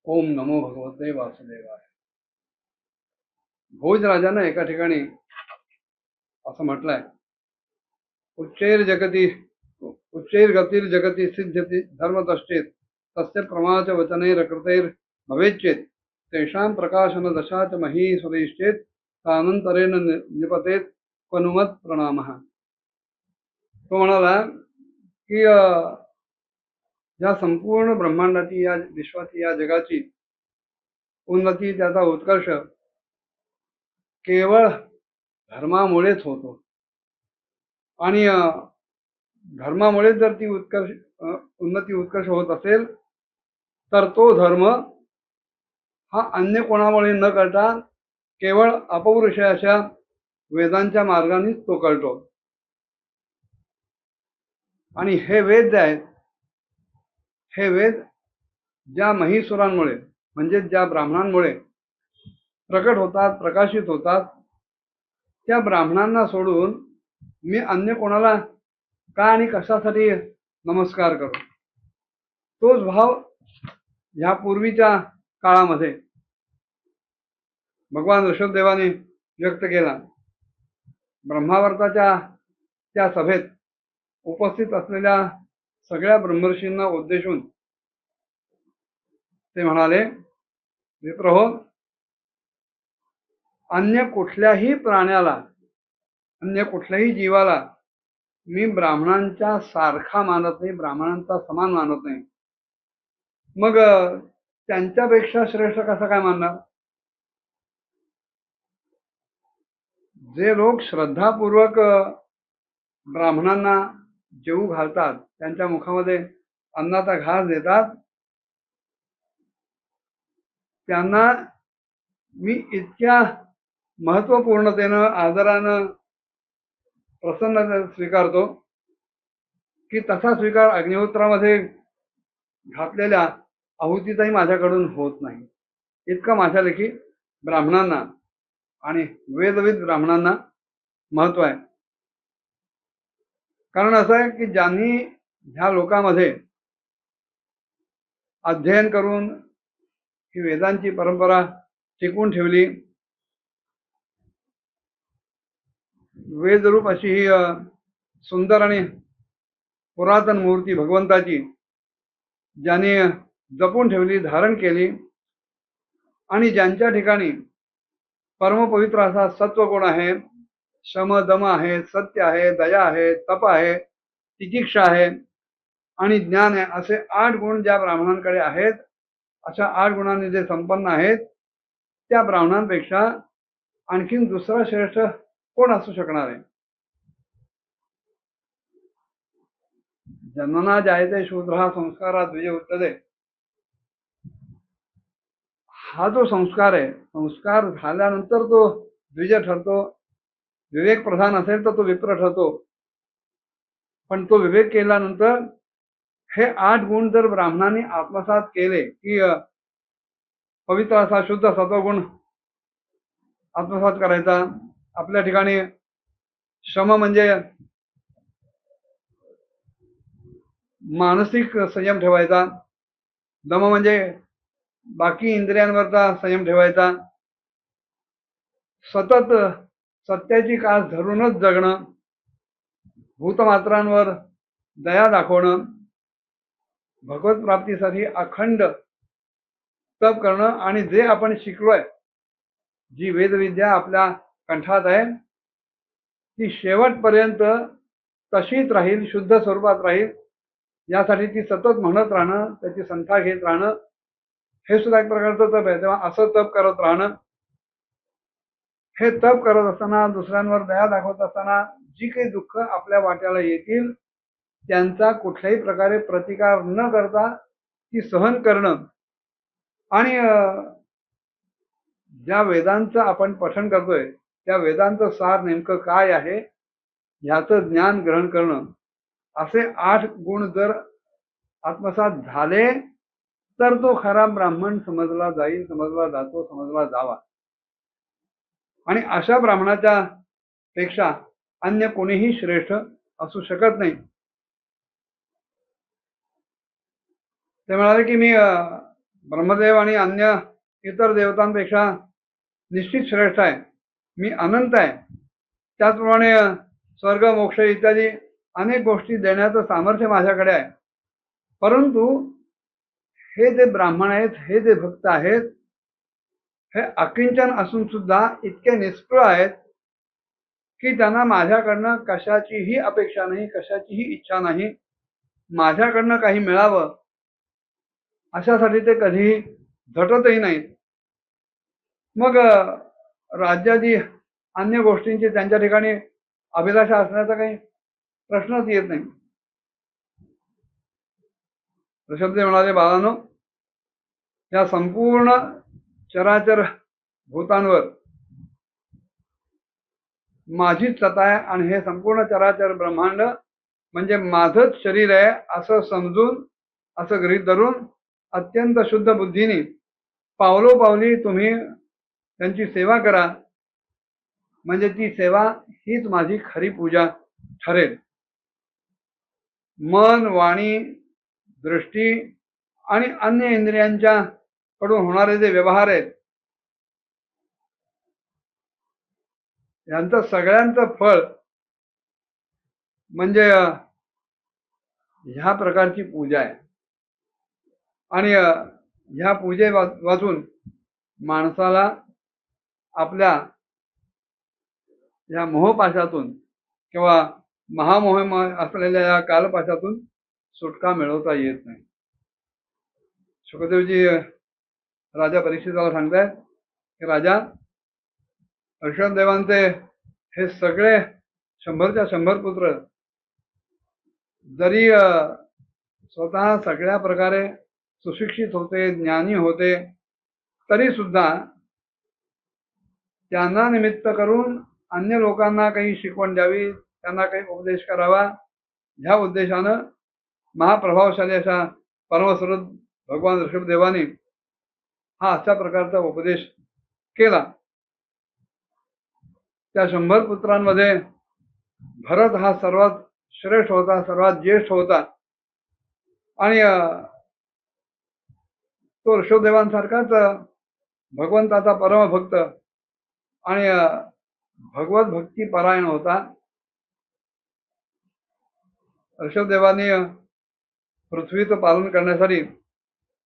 ओम नमो भगवते वासुदेवाय. भोजराजानं एका ठिकाणी असं म्हटलंय, उच्चैर जगती उच्चैर गतीर जगती सिद्ध्यति धर्मतश्चेत तस्य प्रमाच वचनैर कृतैर भवेच्चेत तेषां प्रकाशन दशाच मही सुरेश्चेत तानंतरेण निपतेत पनुमत प्रणामः. तो म्हणाला की या संपूर्ण ब्रह्मांडाची, या विश्वाची, या जगाची उन्नती, त्याचा उत्कर्ष केवळ धर्मामुळेच होतो. आणि धर्मामुळे जर ती उन्नती उत्कर्ष होत असेल तर तो धर्म हा अन्य कोणामुळे न कळता केवळ अपौरुष अशा वेदांच्या मार्गानेच तो कळतो. आणि हे वेद जे आहेत, हे वेद ज्या महिसुरांमुळे म्हणजे ज्या ब्राह्मणांमुळे प्रकट होतात, प्रकाशित होतात, त्या ब्राह्मणांना सोडून मी अन्य कोणाला का आणि कशासाठी नमस्कार करू? तोच भाव ह्या पूर्वीच्या काळामध्ये भगवान ऋषभदेवाने व्यक्त केला. ब्रह्मावर्ताच्या त्या सभेत उपस्थित असलेल्या सगळ्या ब्रह्मर्षींना उद्देशून ते म्हणाले, विप्रहो, अन्य कुठल्याही प्राण्याला, अन्य कुठल्याही जीवाला मी ब्राह्मणांच्या सारखा मानत नाही, ब्राह्मणांचा समान मानत नाही. मग त्यांच्यापेक्षा श्रेष्ठ कसं काय मानणार? जे लोक श्रद्धापूर्वक ब्राह्मणांना जेवू घालतात, त्यांच्या मुखामध्ये अन्नाचा घास देतात, त्यांना मी इतक्या महत्वपूर्णतेनं, आदरानं, प्रसन्नतेनं स्वीकारतो की तसा स्वीकार अग्निहोत्रामध्ये घातलेल्या आहुतीचाही माझ्याकडून होत नाही. इतकं माझ्या लेखी ब्राह्मणांना आणि वेदविद ब्राह्मणांना महत्व आहे. कारण असं आहे की ज्यांनी ह्या लोकांमध्ये अध्ययन करून ही वेदांची परंपरा टिकवून ठेवली, वेदरूप अशी ही सुंदर आणि पुरातन मूर्ती भगवंताची ज्याने जपून ठेवली, धारण केली, आणि ज्यांच्या ठिकाणी परमपवित्र असा सत्वगुण आहे, शम दम आहे, सत्य आहे, दया आहे, तप आहे, तितिक्षा आहे आणि ज्ञान आहे, असे 8 गुण ज्या ब्राह्मणांकडे आहेत, अशा 8 गुणांनी जे संपन्न आहेत, त्या ब्राह्मणांपेक्षा आणखीन दुसरा श्रेष्ठ कोण असू शकणार आहे? जन्मना जायते शूद्र संस्कारात द्विज उत्तदे. हा जो संस्कार आहे, संस्कार झाल्यानंतर तो द्विज ठरतो. विवेक प्रधान असेल तर तो विप्र ठरतो. पण तो विवेक केल्यानंतर हे 8 गुण जर ब्राह्मणांनी आत्मसात केले की पवित्र असा शुद्ध सत्वगुण आत्मसात करायचा. आपल्या ठिकाणी श्रम म्हणजे मानसिक संयम ठेवायचा, दम म्हणजे बाकी इंद्रियांवरचा संयम ठेवायचा, सतत सत्याची कास धरूनच जगणं, भूतमात्रांवर दया दाखवणं, भगवत प्राप्तीसाठी अखंड तप करणं, आणि जे आपण शिकलोय, जी वेदविद्या आपल्या कंठात आहे, ती शेवटपर्यंत तशीच राहील, शुद्ध स्वरूपात राहील, यासाठी ती सतत म्हणत राहणं, त्याची संथा घेत राहणं, हे सुद्धा एक प्रकारचं तप आहे. तेव्हा असं तप करत राहणं, हे तप करत असताना, दुसऱ्यांवर दया दाखवत असताना जी काही दुःख आपल्या वाट्याला येतील त्यांचा कुठल्याही प्रकारे प्रतिकार न करता ती सहन करणं, आणि ज्या वेदांचं आपण पठण करतोय त्या वेदांचं सार नेमकं काय आहे ह्याचं ज्ञान ग्रहण करणं, असे 8 गुण जर आत्मसात झाले तर तो खरा ब्राह्मण समजला जाईल, समजला जातो, समजला जावा. आणि अशा ब्राह्मणाच्या पेक्षा अन्य कोणीही श्रेष्ठ असू शकत नाही. ते म्हणाले की मी ब्रह्मदेव आणि अन्य इतर देवतांपेक्षा निश्चित श्रेष्ठ आहे, मी अनंत आहे, त्याचप्रमाणे स्वर्ग मोक्ष इत्यादी अनेक गोष्टी देण्याचं सामर्थ्य माझ्याकडे आहे. परंतु हे जे ब्राह्मण आहेत, हे जे भक्त आहेत, हे अकिंचन असून सुद्धा इतके निष्प्रह आहेत की त्यांना माझ्याकडनं कशाचीही अपेक्षा नाही, कशाचीही इच्छा नाही, माझ्याकडनं काही मिळावं अशासाठी ते कधीही झटतही नाहीत. मग राज्याची अन्य गोष्टींची त्यांच्या ठिकाणी अभिलाषा असण्याचा काही प्रश्नच येत नाही. ऋषभदेव म्हणाले, बाळांनो, या संपूर्ण चराचर भूतांवर माझीच सत्ता आहे आणि हे संपूर्ण चराचर ब्रह्मांड म्हणजे माझंच शरीर आहे असं समजून, असं गृहीत धरून अत्यंत शुद्ध बुद्धीने पावलोपावली तुम्ही त्यांची सेवा करा, म्हणजे ती सेवा हीच माझी खरी पूजा ठरेल. मन, वाणी, दृष्टी आणि अन्य इंद्रियांच्या कडून होणारे जे व्यवहार आहेत, यांचं सगळ्यांचं फळ म्हणजे ह्या प्रकारची पूजा आहे. आणि ह्या पूजे वाचून माणसाला आपल्या या मोहपाशातून किंवा महामोह असलेल्या या कालपाशातून सुटका मिळवता येत नाही. शुकदेवजी राजा परीक्षिताला सांगतायत की राजा, ऋषभदेवांचे हे सगळे 100च्या 100 पुत्र जरी स्वतः सगळ्या प्रकारे सुशिक्षित होते, ज्ञानी होते, तरी सुद्धा त्यांना निमित्त करून अन्य लोकांना काही शिकवण द्यावी, त्यांना काही उपदेश करावा, ह्या उद्देशानं महाप्रभावशाली अशा परमस्वरूप भगवान ऋषभदेवानी हा अशा प्रकारचा उपदेश केला. त्या 100 पुत्रांमध्ये भरत हा सर्वात श्रेष्ठ होता, सर्वात ज्येष्ठ होता आणि तो ऋषभदेवांसारखाच भगवंताचा परमभक्त आणि भगवत भक्ती परायण होता. ऋषभदेवांनी पृथ्वीचं पालन करण्यासाठी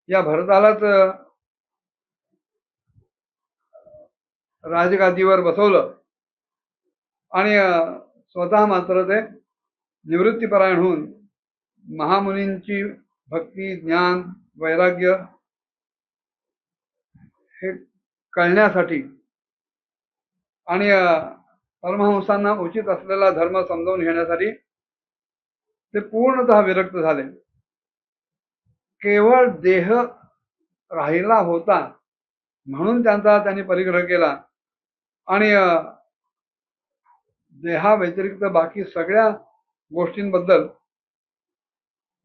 या भरतालाच राजगादीवर बसवलं आणि स्वतः मात्र ते निवृत्तीपरायण होऊन महामुनींची भक्ती, ज्ञान, वैराग्य हे कळण्यासाठी आणि परमहंसांना उचित असलेला धर्म समजावून घेण्यासाठी ते पूर्णतः विरक्त झाले. केवळ देह राहिला होता म्हणून त्यांनी परिग्रह केला आणि देहा व्यतिरिक्त बाकी सगळ्या गोष्टींबद्दल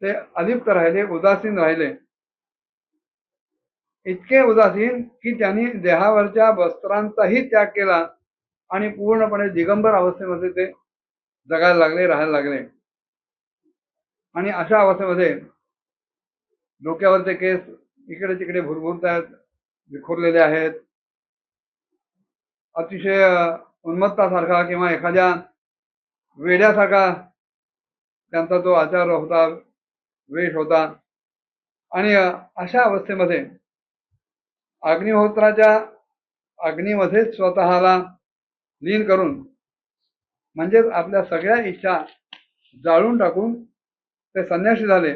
ते अलिप्त राहिले, उदासीन राहिले. इतके उदासीन की त्यांनी देहावरच्या वस्त्रांचाही त्याग केला आणि पूर्णपणे दिगंबर अवस्थेमध्ये ते जगायला लागले, राहायला लागले. आणि अशा अवस्थेमध्ये डोक्यावरचे केस इकडे तिकडे भुरभुरत आहेत, विखुरलेले आहेत. अतिशय उन्मत्तासारखा किंवा एखाद्या वेड्यासारखा त्यांचा तो आचार होता, वेश होता. आणि अशा अवस्थेमध्ये अग्निहोत्राच्या अग्नीमध्येच स्वतःला लीन करून म्हणजेच आपल्या सगळ्या इच्छा जाळून टाकून ते संन्यासी झाले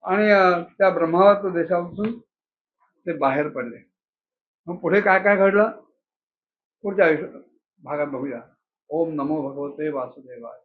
आणि त्या ब्रह्मावर्त देशापासून ते बाहेर पडले. मग पुढे काय काय घडलं पुढच्या भागात बघूया. ओम नमो भगवते वासुदेवाय.